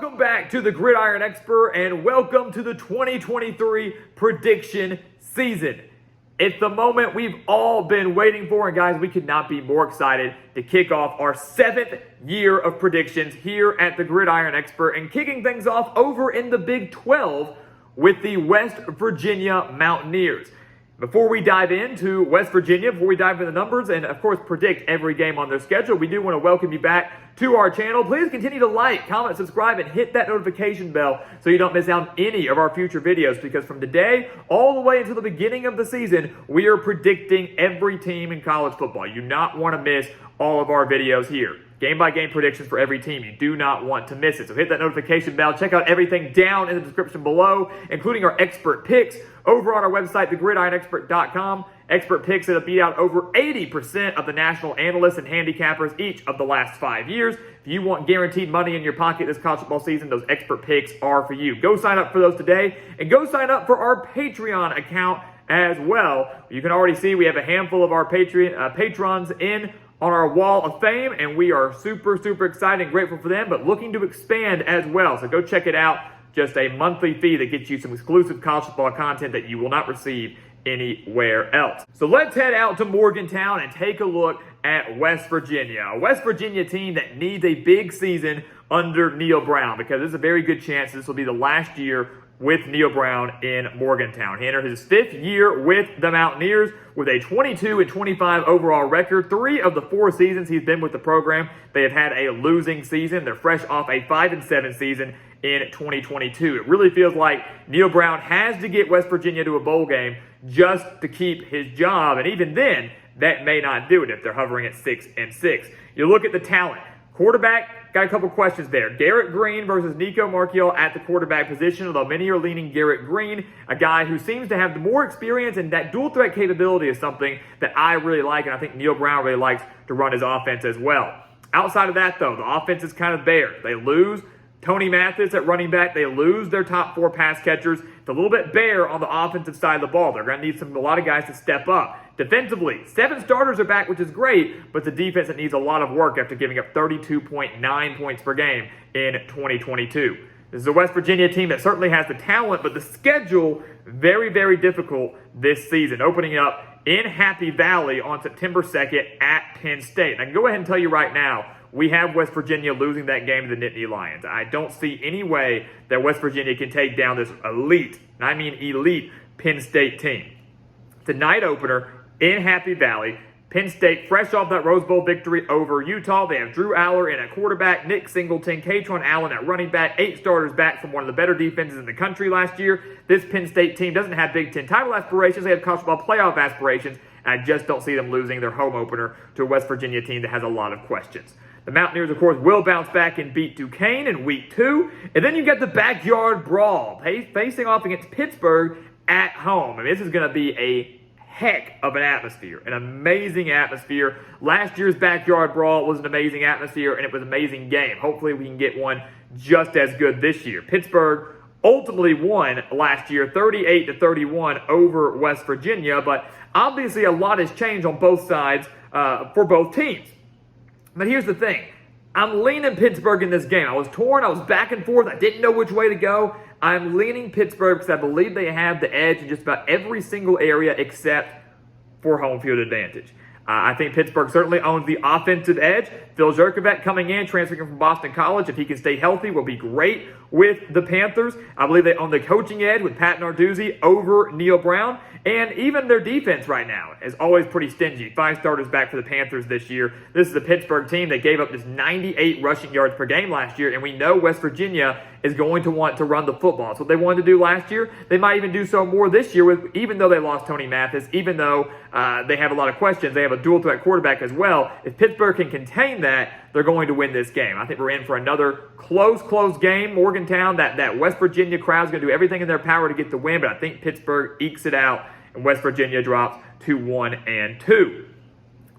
Welcome back to the Gridiron Expert and welcome to the 2023 prediction season. It's the moment we've all been waiting for, and guys, we could not be more excited to kick off our 7th year of predictions here at the Gridiron Expert and kicking things off over in the Big 12 with the West Virginia Mountaineers. Before we dive into West Virginia, before we dive into the numbers and, of course, predict every game on their schedule, we do want to welcome you back to our channel. Please continue to like, comment, subscribe, and hit that notification bell so you don't miss out on any of our future videos, because from today all the way until the beginning of the season, we are predicting every team in college football. You do not want to miss all of our videos here. Game-by-game predictions for every team. You do not want to miss it. So hit that notification bell. Check out everything down in the description below, including our expert picks over on our website, thegridironexpert.com. Expert picks that have beat out over 80% of the national analysts and handicappers each of the last 5 years. If you want guaranteed money in your pocket this college football season, those expert picks are for you. Go sign up for those today, and go sign up for our Patreon account as well. You can already see we have a handful of our patrons in on our wall of fame, and we are super excited and grateful for them, but looking to expand as well. So go check it out. Just a monthly fee that gets you some exclusive college football content that you will not receive anywhere else. So let's head out to Morgantown and take a look at West Virginia. A West Virginia team that needs a big season under Neal Brown, because there's a very good chance this will be the last year with Neal Brown in Morgantown. He entered his 5th year with the Mountaineers with a 22-25 overall record. 3 of the 4 seasons he's been with the program, they have had a losing season. They're fresh off a 5-7 season in 2022. It really feels like Neal Brown has to get West Virginia to a bowl game just to keep his job, and even then, that may not do it if they're hovering at 6-6. You look at the talent. Quarterback, got a couple questions there. Garrett Green versus Nico Marchiol at the quarterback position, although many are leaning Garrett Green, a guy who seems to have the more experience, and that dual threat capability is something that I really like, and I think Neal Brown really likes to run his offense as well. Outside of that, though, the offense is kind of bare. They lose Tony Mathis at running back. They lose their top 4 pass catchers. It's a little bit bare on the offensive side of the ball. They're going to need a lot of guys to step up. Defensively, 7 starters are back, which is great, but the defense that needs a lot of work after giving up 32.9 points per game in 2022. This is a West Virginia team that certainly has the talent, but the schedule very difficult this season, opening up in Happy Valley on September 2nd at Penn State. And I can go ahead and tell you right now, we have West Virginia losing that game to the Nittany Lions. I don't see any way that West Virginia can take down this elite, and I mean elite, Penn State team. It's a night opener in Happy Valley. Penn State, fresh off that Rose Bowl victory over Utah. They have Drew Aller in at quarterback, Nick Singleton, Katron Allen at running back, 8 starters back from one of the better defenses in the country last year. This Penn State team doesn't have Big Ten title aspirations. They have college football playoff aspirations, and I just don't see them losing their home opener to a West Virginia team that has a lot of questions. The Mountaineers, of course, will bounce back and beat Duquesne in week 2. And then you get the backyard brawl, facing off against Pittsburgh at home. I mean, this is going to be a heck of an atmosphere, an amazing atmosphere. Last year's backyard brawl was an amazing atmosphere, and it was an amazing game. Hopefully we can get one just as good this year. Pittsburgh ultimately won last year 38-31 over West Virginia, but obviously a lot has changed on both sides for both teams. But here's the thing. I'm leaning Pittsburgh in this game. I was torn. I was back and forth. I didn't know which way to go. I'm leaning Pittsburgh because I believe they have the edge in just about every single area except for home field advantage. I think Pittsburgh certainly owns the offensive edge. Phil Jurkovec coming in, transferring from Boston College, if he can stay healthy, will be great with the Panthers. I believe they own the coaching edge with Pat Narduzzi over Neal Brown. And even their defense right now is always pretty stingy. 5 starters back for the Panthers this year. This is a Pittsburgh team that gave up just 98 rushing yards per game last year, and we know West Virginia is going to want to run the football. That's what they wanted to do last year. They might even do so more this year, even though they lost Tony Mathis, even though they have a lot of questions. They have a dual threat quarterback as well. If Pittsburgh can contain that, they're going to win this game. I think we're in for another close game. Morgantown, that West Virginia crowd is going to do everything in their power to get the win, but I think Pittsburgh ekes it out, and West Virginia drops to 1-2.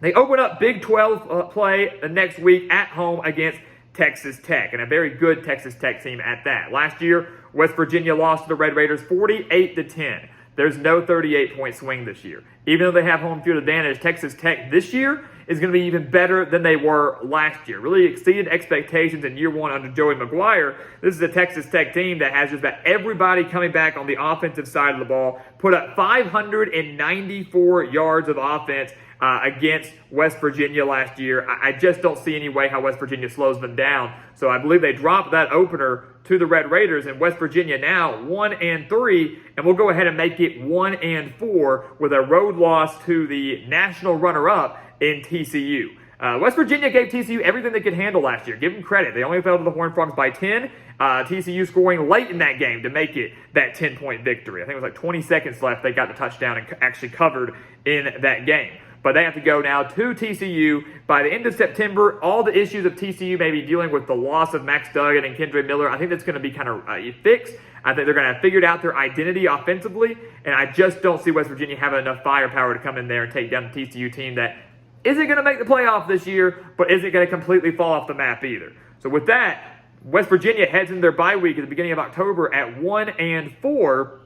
They open up Big 12 play the next week at home against Texas Tech, and a very good Texas Tech team at that. Last year, West Virginia lost to the Red Raiders 48-10. There's no 38-point swing this year. Even though they have home field advantage, Texas Tech this year is going to be even better than they were last year. Really exceeded expectations in year one under Joey McGuire. This is a Texas Tech team that has just about everybody coming back on the offensive side of the ball, put up 594 yards of offense against West Virginia last year. I just don't see any way how West Virginia slows them down. So I believe they dropped that opener to the Red Raiders, and West Virginia now 1-3, and we'll go ahead and make it 1-4 with a road loss to the national runner-up in TCU. West Virginia gave TCU everything they could handle last year. Give them credit. They only fell to the Horned Frogs by 10. TCU scoring late in that game to make it that 10-point victory. I think it was like 20 seconds left. They got the touchdown and actually covered in that game. But they have to go now to TCU by the end of September. All the issues of TCU may be dealing with the loss of Max Duggan and Kendra Miller. I think that's going to be kind of fixed. I think they're going to have figured out their identity offensively. And I just don't see West Virginia having enough firepower to come in there and take down the TCU team that isn't going to make the playoff this year, but isn't going to completely fall off the map either. So with that, West Virginia heads into their bye week at the beginning of October at 1-4.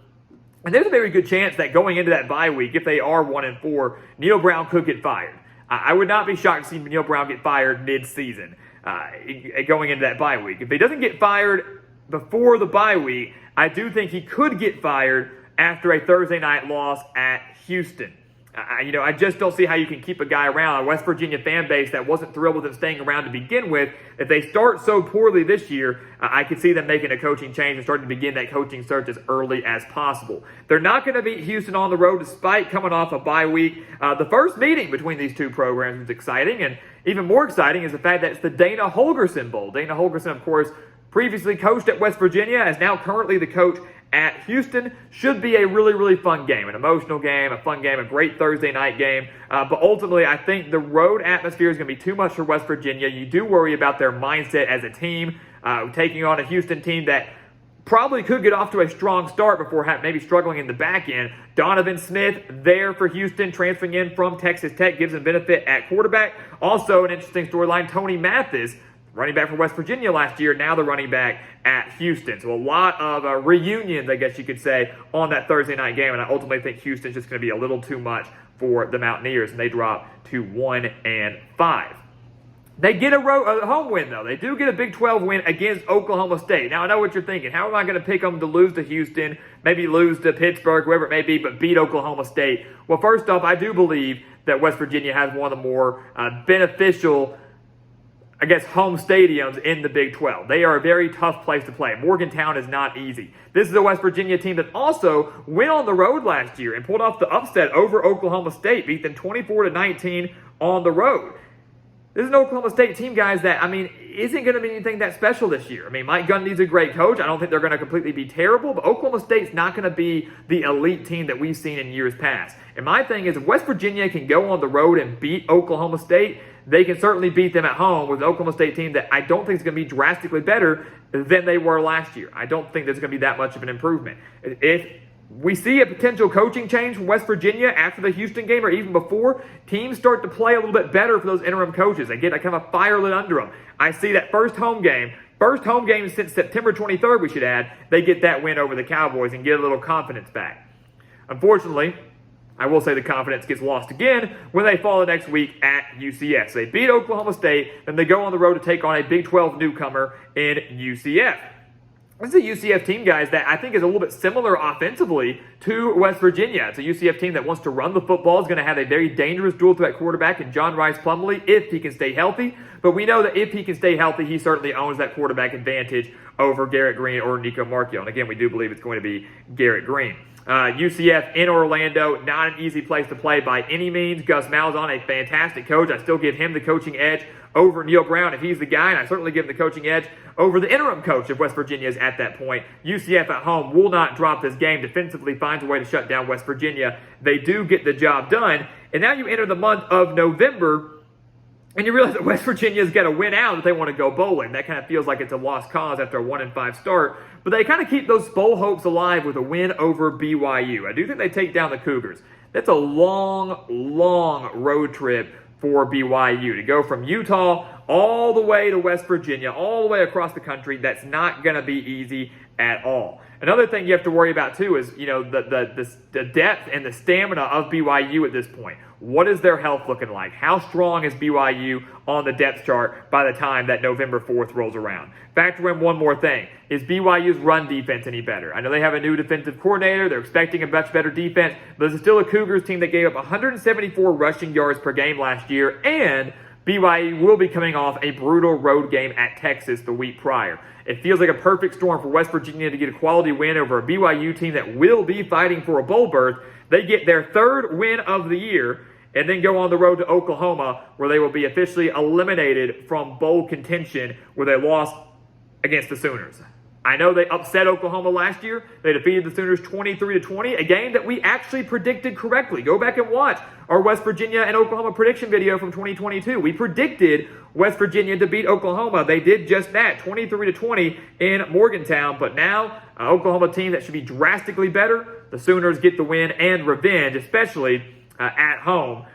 And there's a very good chance that going into that bye week, if they are 1-4, Neil Brown could get fired. I would not be shocked to see Neil Brown get fired mid-season going into that bye week. If he doesn't get fired before the bye week, I do think he could get fired after a Thursday night loss at Houston. I just don't see how you can keep a guy around, a West Virginia fan base that wasn't thrilled with him staying around to begin with. If they start so poorly this year, I could see them making a coaching change and starting to begin that coaching search as early as possible. They're not going to beat Houston on the road despite coming off a bye week. The first meeting between these two programs is exciting, and even more exciting is the fact that it's the Dana Holgorsen Bowl. Dana Holgorsen, of course, previously coached at West Virginia, is now currently the coach at Houston. Should be a really, really fun game, an emotional game, a fun game, a great Thursday night game. But ultimately, I think the road atmosphere is going to be too much for West Virginia. You do worry about their mindset as a team, taking on a Houston team that probably could get off to a strong start before maybe struggling in the back end. Donovan Smith there for Houston, transferring in from Texas Tech, gives them benefit at quarterback. Also, an interesting storyline, Tony Mathis, running back for West Virginia last year, now the running back at Houston. So a lot of reunions, I guess you could say, on that Thursday night game. And I ultimately think Houston's just going to be a little too much for the Mountaineers, and they drop to 1-5. They get a home win, though. They do get a Big 12 win against Oklahoma State. Now, I know what you're thinking. How am I going to pick them to lose to Houston, maybe lose to Pittsburgh, whoever it may be, but beat Oklahoma State? Well, first off, I do believe that West Virginia has one of the more beneficial home stadiums in the Big 12. They are a very tough place to play. Morgantown is not easy. This is a West Virginia team that also went on the road last year and pulled off the upset over Oklahoma State, beat them 24-19 on the road. This is an Oklahoma State team, guys, that, isn't going to be anything that special this year. Mike Gundy's a great coach. I don't think they're going to completely be terrible, but Oklahoma State's not going to be the elite team that we've seen in years past. And my thing is, if West Virginia can go on the road and beat Oklahoma State, they can certainly beat them at home with an Oklahoma State team that I don't think is going to be drastically better than they were last year. I don't think there's going to be that much of an improvement. If we see a potential coaching change from West Virginia after the Houston game or even before, teams start to play a little bit better for those interim coaches. They get a kind of a fire lit under them. I see that first home game since September 23rd, we should add, they get that win over the Cowboys and get a little confidence back. Unfortunately, I will say the confidence gets lost again when they fall the next week at UCF. So they beat Oklahoma State, then they go on the road to take on a Big 12 newcomer in UCF. This is a UCF team, guys, that I think is a little bit similar offensively to West Virginia. It's a UCF team that wants to run the football, is going to have a very dangerous dual threat quarterback in John Rice Plumlee if he can stay healthy. But we know that if he can stay healthy, he certainly owns that quarterback advantage over Garrett Green or Nico Marchiol. And again, we do believe it's going to be Garrett Green. UCF in Orlando, not an easy place to play by any means. Gus Malzahn, a fantastic coach. I still give him the coaching edge over Neil Brown if he's the guy, and I certainly give him the coaching edge over the interim coach if West Virginia is at that point. UCF at home will not drop this game. Defensively finds a way to shut down West Virginia. They do get the job done. And now you enter the month of November, and you realize that West Virginia's got to win out if they want to go bowling. That kind of feels like it's a lost cause after a 1-5 start. But they kind of keep those bowl hopes alive with a win over BYU. I do think they take down the Cougars. That's a long, long road trip for BYU to go from Utah all the way to West Virginia, all the way across the country. That's not going to be easy at all. Another thing you have to worry about too is, the depth and the stamina of BYU at this point. What is their health looking like? How strong is BYU on the depth chart by the time that November 4th rolls around? Factor in one more thing. Is BYU's run defense any better? I know they have a new defensive coordinator. They're expecting a much better defense, but this is still a Cougars team that gave up 174 rushing yards per game last year, and BYU will be coming off a brutal road game at Texas the week prior. It feels like a perfect storm for West Virginia to get a quality win over a BYU team that will be fighting for a bowl berth. They get their third win of the year and then go on the road to Oklahoma, where they will be officially eliminated from bowl contention with a loss against the Sooners. I know they upset Oklahoma last year. They defeated the Sooners 23-20, a game that we actually predicted correctly. Go back and watch our West Virginia and Oklahoma prediction video from 2022. We predicted West Virginia to beat Oklahoma. They did just that, 23-20 in Morgantown. But now, an Oklahoma team that should be drastically better. The Sooners get the win and revenge, especially at home.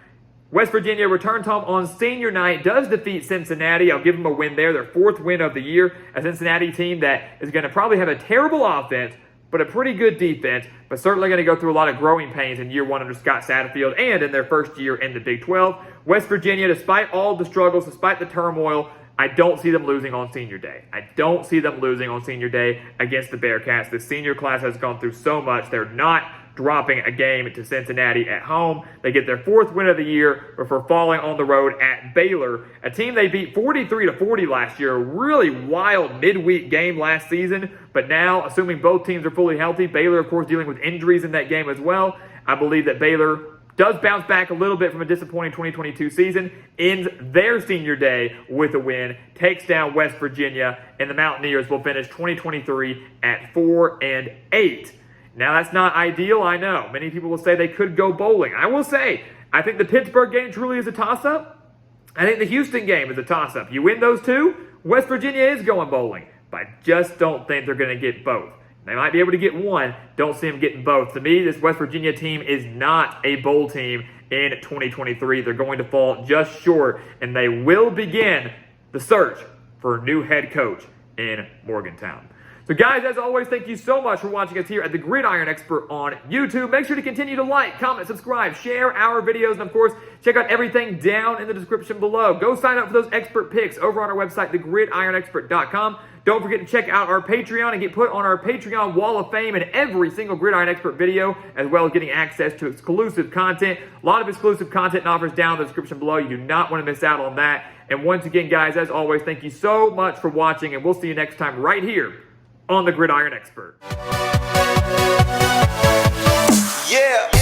West Virginia returns home on senior night, does defeat Cincinnati. I'll give them a win there, their fourth win of the year. A Cincinnati team that is going to probably have a terrible offense, but a pretty good defense, but certainly going to go through a lot of growing pains in year one under Scott Satterfield and in their first year in the Big 12. West Virginia, despite all the struggles, despite the turmoil, I don't see them losing on senior day. I don't see them losing on senior day against the Bearcats. The senior class has gone through so much. They're not dropping a game to Cincinnati at home. They get their fourth win of the year before falling on the road at Baylor, a team they beat 43-40 last year. A really wild midweek game last season, but now, assuming both teams are fully healthy, Baylor, of course, dealing with injuries in that game as well. I believe that Baylor does bounce back a little bit from a disappointing 2022 season, ends their senior day with a win, takes down West Virginia, and the Mountaineers will finish 2023 at 4-8. Now, that's not ideal, I know. Many people will say they could go bowling. I will say, I think the Pittsburgh game truly is a toss-up. I think the Houston game is a toss-up. You win those two, West Virginia is going bowling. But I just don't think they're going to get both. They might be able to get one. Don't see them getting both. To me, this West Virginia team is not a bowl team in 2023. They're going to fall just short, and they will begin the search for a new head coach in Morgantown. So guys, as always, thank you so much for watching us here at the Gridiron Expert on YouTube. Make sure to continue to like, comment, subscribe, share our videos, and of course, check out everything down in the description below. Go sign up for those expert picks over on our website, thegridironexpert.com. Don't forget to check out our Patreon and get put on our Patreon wall of fame in every single Gridiron Expert video, as well as getting access to exclusive content. A lot of exclusive content and offers down in the description below. You do not want to miss out on that. And once again, guys, as always, thank you so much for watching, and we'll see you next time right here on the Gridiron Expert. Yeah.